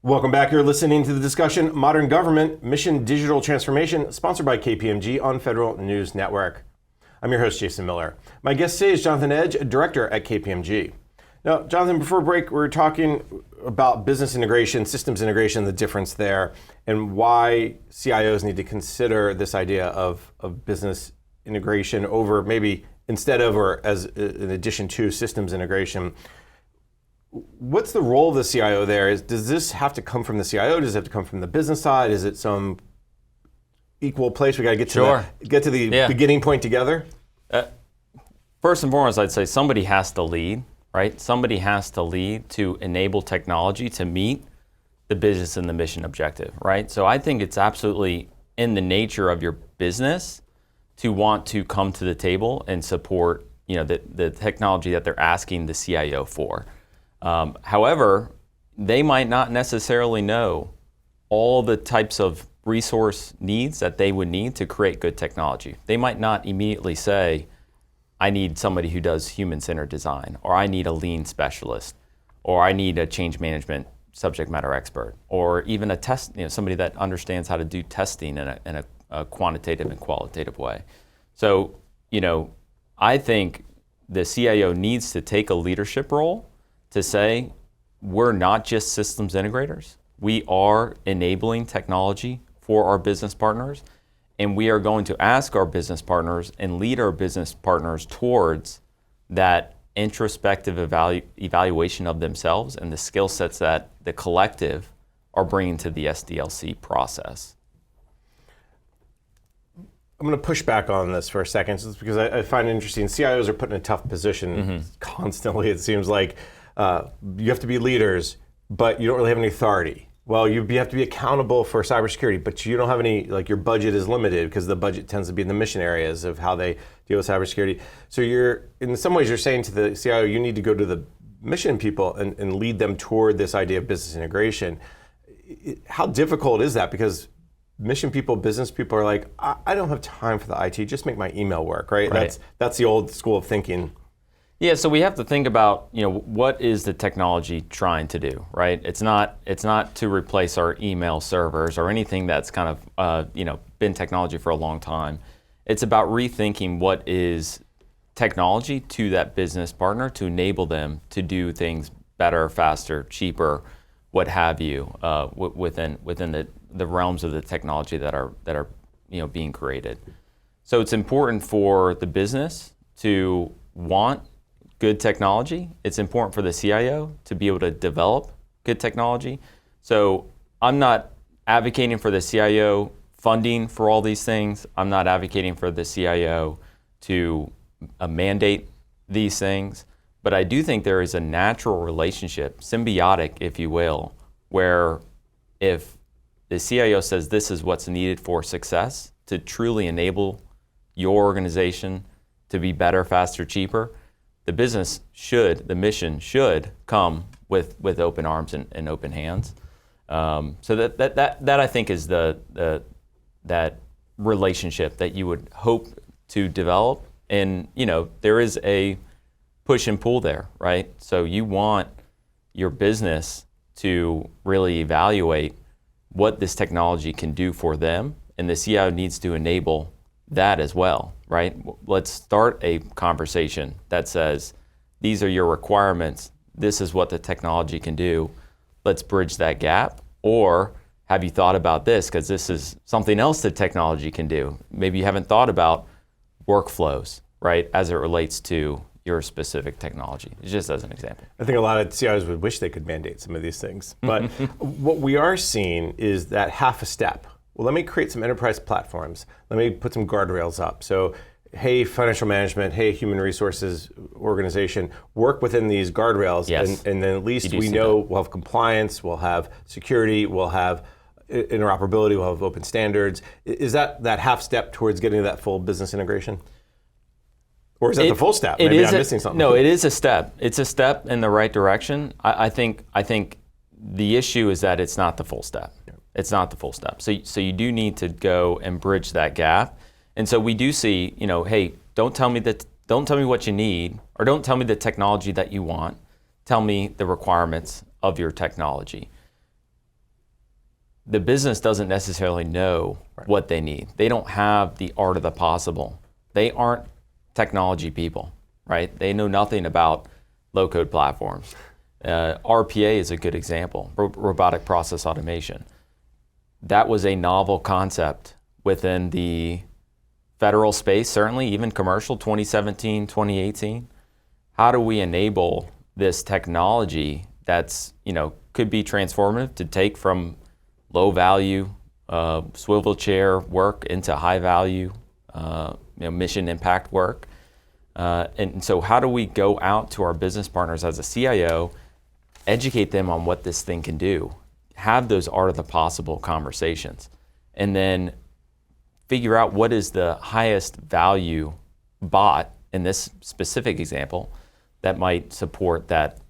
Welcome back. You're listening to the discussion Modern Government Mission Digital Transformation, sponsored by KPMG on Federal News Network. I'm your host, Jason Miller. My guest today is Jonathan Edge, a director at KPMG. Now, Jonathan, before break, we were talking about business integration, systems integration, the difference there, and why CIOs need to consider this idea of business integration over maybe instead of or as in addition to systems integration. What's the role of the CIO there? Does this have to come from the CIO? Does it have to come from the business side? Is it some equal place? We got to get to the beginning point together. First and foremost, I'd say somebody has to lead, right? Somebody has to lead to enable technology to meet the business and the mission objective, right? So I think it's absolutely in the nature of your business to want to come to the table and support, the technology that they're asking the CIO for. However, they might not necessarily know all the types of resource needs that they would need to create good technology. They might not immediately say, I need somebody who does human-centered design, or I need a lean specialist, or I need a change management subject matter expert, or even a test, somebody that understands how to do testing in a quantitative and qualitative way. So, I think the CIO needs to take a leadership role to say, we're not just systems integrators. We are enabling technology for our business partners, and we are going to ask our business partners and lead our business partners towards that introspective evaluation of themselves and the skill sets that the collective are bringing to the SDLC process. I'm going to push back on this for a second, just because I find it interesting. CIOs are put in a tough position constantly. It seems like you have to be leaders, but you don't really have any authority. Well, you have to be accountable for cybersecurity, but you don't have any, your budget is limited because the budget tends to be in the mission areas of how they deal with cybersecurity. So in some ways, you're saying to the CIO, you need to go to the mission people and lead them toward this idea of business integration. How difficult is that? Because mission people, business people are like, I don't have time for the IT, just make my email work, right? That's the old school of thinking. Yeah, so we have to think about, what is the technology trying to do, right? It's not to replace our email servers or anything that's kind of, been technology for a long time. It's about rethinking what is technology to that business partner to enable them to do things better, faster, cheaper, what have you, within the realms of the technology that are being created. So it's important for the business to want good technology. It's important for the CIO to be able to develop good technology. So I'm not advocating for the CIO funding for all these things. I'm not advocating for the CIO to mandate these things. But I do think there is a natural relationship, symbiotic, if you will, where if the CIO says this is what's needed for success to truly enable your organization to be better, faster, cheaper, the mission should come with open arms and open hands. So that I think is that relationship that you would hope to develop. And there is a push and pull there, right? So you want your business to really evaluate what this technology can do for them, and the CIO needs to enable that as well, right? Let's start a conversation that says, these are your requirements, this is what the technology can do, let's bridge that gap. Or have you thought about this, because this is something else that technology can do. Maybe you haven't thought about workflows, right, as it relates to your specific technology, just as an example. I think a lot of CIOs would wish they could mandate some of these things. But what we are seeing is that half a step. Well, let me create some enterprise platforms. Let me put some guardrails up. So, hey, financial management, hey, human resources organization, work within these guardrails. Yes. And then at least we know we'll have compliance, we'll have security, we'll have interoperability, we'll have open standards. Is that half step towards getting to that full business integration? Or is that the full step? Maybe I'm missing something. No, it is a step. It's a step in the right direction. I think the issue is that it's not the full step. Yeah. It's not the full step. So you do need to go and bridge that gap. And so we do see, hey, don't tell me what you need, or don't tell me the technology that you want. Tell me the requirements of your technology. the business doesn't necessarily know what they need. They don't have the art of the possible. They aren't technology people, right? They know nothing about low-code platforms. RPA is a good example, robotic process automation. That was a novel concept within the federal space, certainly, even commercial, 2017, 2018. How do we enable this technology that's, could be transformative to take from low value swivel chair work into high value mission impact work? And so how do we go out to our business partners as a CIO, educate them on what this thing can do, have those art of the possible conversations, and then figure out what is the highest value bot in this specific example that might support that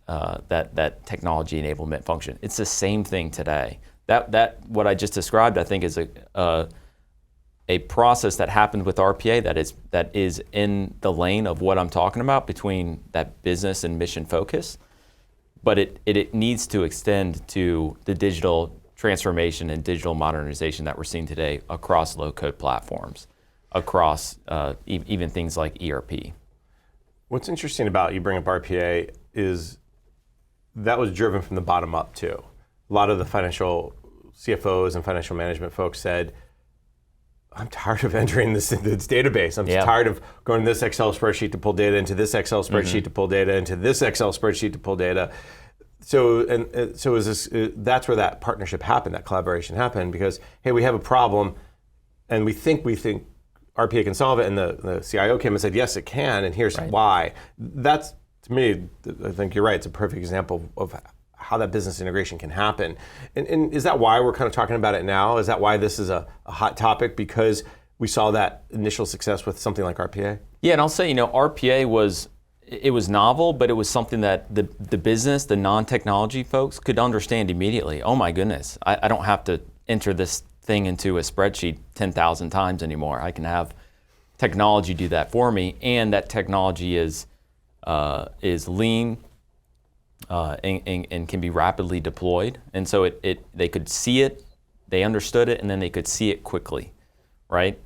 technology enablement function. It's the same thing today. That what I just described, I think, is a process that happened with RPA that is in the lane of what I'm talking about between that business and mission focus. But it needs to extend to the digital transformation and digital modernization that we're seeing today across low-code platforms, across even things like ERP. What's interesting about you bring up RPA is that was driven from the bottom up too. A lot of the financial CFOs and financial management folks said, I'm tired of entering this database. I'm tired of going to this Excel spreadsheet to pull data into this Excel spreadsheet to pull data into this Excel spreadsheet to pull data. So that's where that partnership happened, that collaboration happened, because hey, we have a problem, and we think RPA can solve it, and the CIO came and said, yes, it can, and here's why. That's, to me, I think you're right. It's a perfect example of how that business integration can happen. And is that why we're kind of talking about it now? Is that why this is a hot topic? Because we saw that initial success with something like RPA? Yeah, and I'll say, RPA was novel, but it was something that the business, the non-technology folks could understand immediately. Oh my goodness, I don't have to enter this thing into a spreadsheet 10,000 times anymore. I can have technology do that for me, and that technology is lean, and can be rapidly deployed. And so they could see it, they understood it, and then they could see it quickly, right?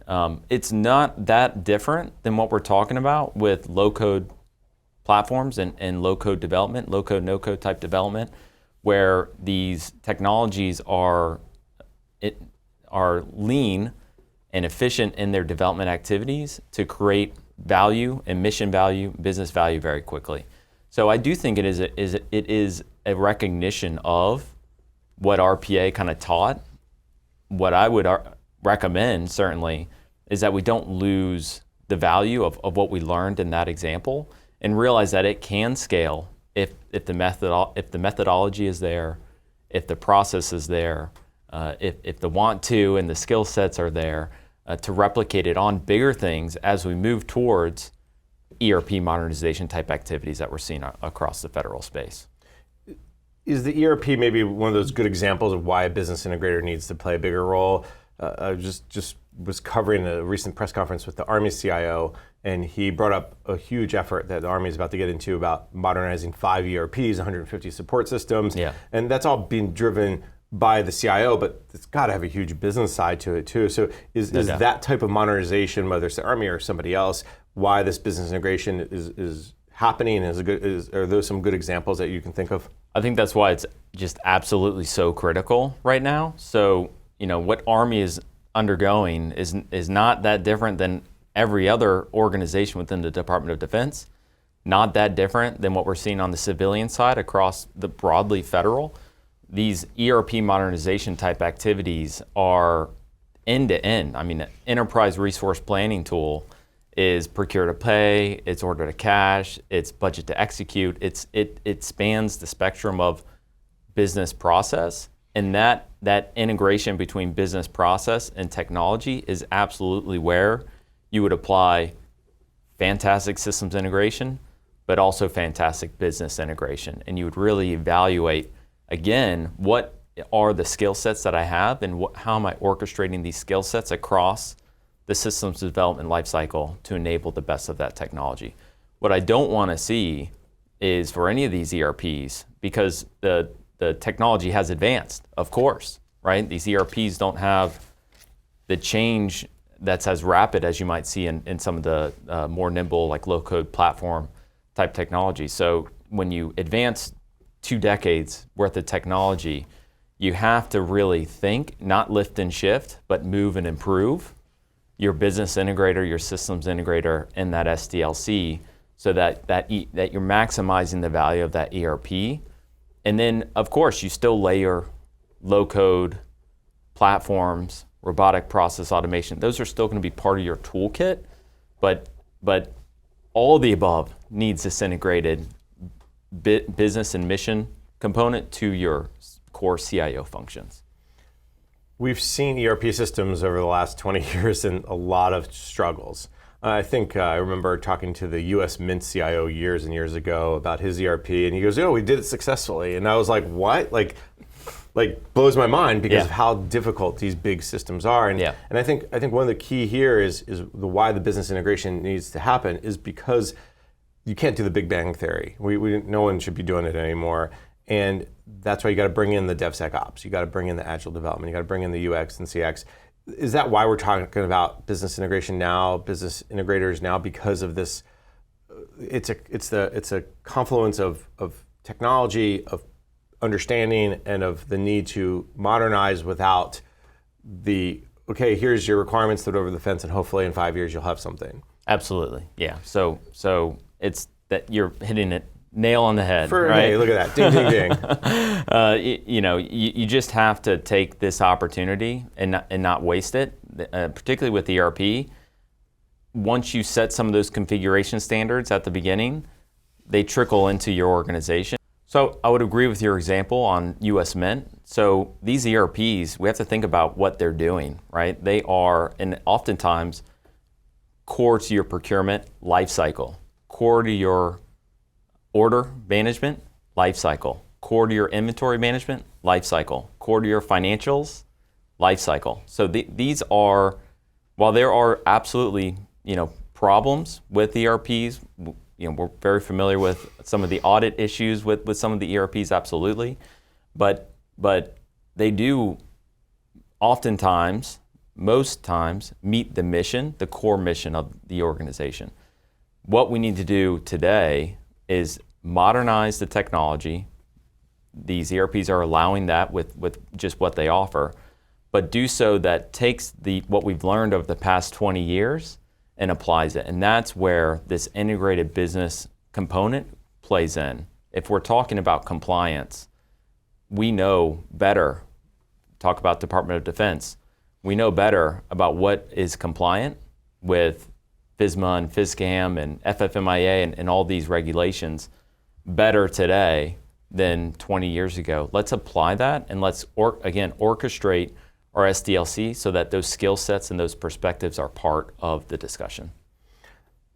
It's not that different than what we're talking about with low-code platforms and low-code development, low-code, no-code type development, where these technologies are lean and efficient in their development activities to create value and mission value, business value very quickly. So I do think it is a recognition of what RPA kind of taught. What I would recommend, certainly, is that we don't lose the value of what we learned in that example, and realize that it can scale if the methodology is there, if the process is there, if the want to and the skill sets are there to replicate it on bigger things as we move towards ERP modernization type activities that we're seeing across the federal space. Is the ERP maybe one of those good examples of why a business integrator needs to play a bigger role? I just was covering a recent press conference with the Army CIO, and he brought up a huge effort that the Army is about to get into about modernizing 5 ERPs, 150 support systems, and that's all being driven by the CIO, but it's got to have a huge business side to it too. So is that type of modernization, whether it's the Army or somebody else, why this business integration is happening? Are those some good examples that you can think of? I think that's why it's just absolutely so critical right now. So, what Army is undergoing is not that different than every other organization within the Department of Defense, not that different than what we're seeing on the civilian side across the broadly federal. These ERP modernization type activities are end to end. I mean, an enterprise resource planning tool is procure to pay, it's order to cash, it's budget to execute. It spans the spectrum of business process, and that integration between business process and technology is absolutely where you would apply fantastic systems integration, but also fantastic business integration. And you would really evaluate, again, what are the skill sets that I have, and how am I orchestrating these skill sets across the systems development lifecycle to enable the best of that technology. What I don't want to see is for any of these ERPs, because the technology has advanced, of course, right? These ERPs don't have the change that's as rapid as you might see in some of the more nimble, like low-code platform type technology. So when you advance 2 decades worth of technology, you have to really think, not lift and shift, but move and improve your business integrator, your systems integrator, and that SDLC, so that you're maximizing the value of that ERP. And then, of course, you still layer low-code platforms, robotic process automation. Those are still going to be part of your toolkit, but all of the above needs this integrated business and mission component to your core CIO functions. We've seen ERP systems over the last 20 years and a lot of struggles. I think I remember talking to the US Mint CIO years and years ago about his ERP, and he goes, "Oh, we did it successfully." And I was like, "What?" Like blows my mind because of how difficult these big systems are. And I think one of the key here is why the business integration needs to happen is because you can't do the Big Bang Theory. No one should be doing it anymore. And that's why you got to bring in the DevSecOps. You got to bring in the agile development. You got to bring in the UX and CX. Is that why we're talking about business integration now, business integrators now, because of this? It's a confluence of technology, of understanding, and of the need to modernize without okay, here's your requirements, throw it over the fence, and hopefully in 5 years you'll have something. Absolutely, yeah. So it's that you're hitting it nail on the head, right? Right? Hey, look at that, ding, ding, ding. You just have to take this opportunity and not waste it, particularly with ERP. Once you set some of those configuration standards at the beginning, they trickle into your organization. So I would agree with your example on US Mint. So these ERPs, we have to think about what they're doing, right? They are, and oftentimes, core to your procurement lifecycle, core to your order management lifecycle, core to your inventory management lifecycle, core to your financials lifecycle. So these are, while there are absolutely problems with ERPs, we're very familiar with some of the audit issues with some of the ERPs, absolutely, but they do oftentimes, most times, meet the mission, the core mission of the organization. What we need to do today is modernize the technology. These ERPs are allowing that with just what they offer, but do so that takes what we've learned over the past 20 years and applies it. And that's where this integrated business component plays in. If we're talking about compliance, we know better, talk about Department of Defense, we know better about what is compliant with FISMA and FISCAM and FFMIA and all these regulations better today than 20 years ago. Let's apply that and let's, orchestrate our SDLC so that those skill sets and those perspectives are part of the discussion.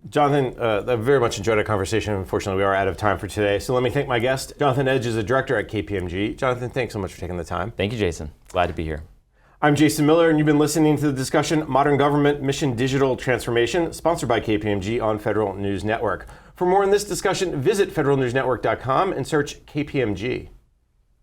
Jonathan, I very much enjoyed our conversation. Unfortunately, we are out of time for today. So let me thank my guest. Jonathan Edge is a director at KPMG. Jonathan, thanks so much for taking the time. Thank you, Jason. Glad to be here. I'm Jason Miller, and you've been listening to the discussion, Modern Government Mission Digital Transformation, sponsored by KPMG on Federal News Network. For more on this discussion, visit federalnewsnetwork.com and search KPMG.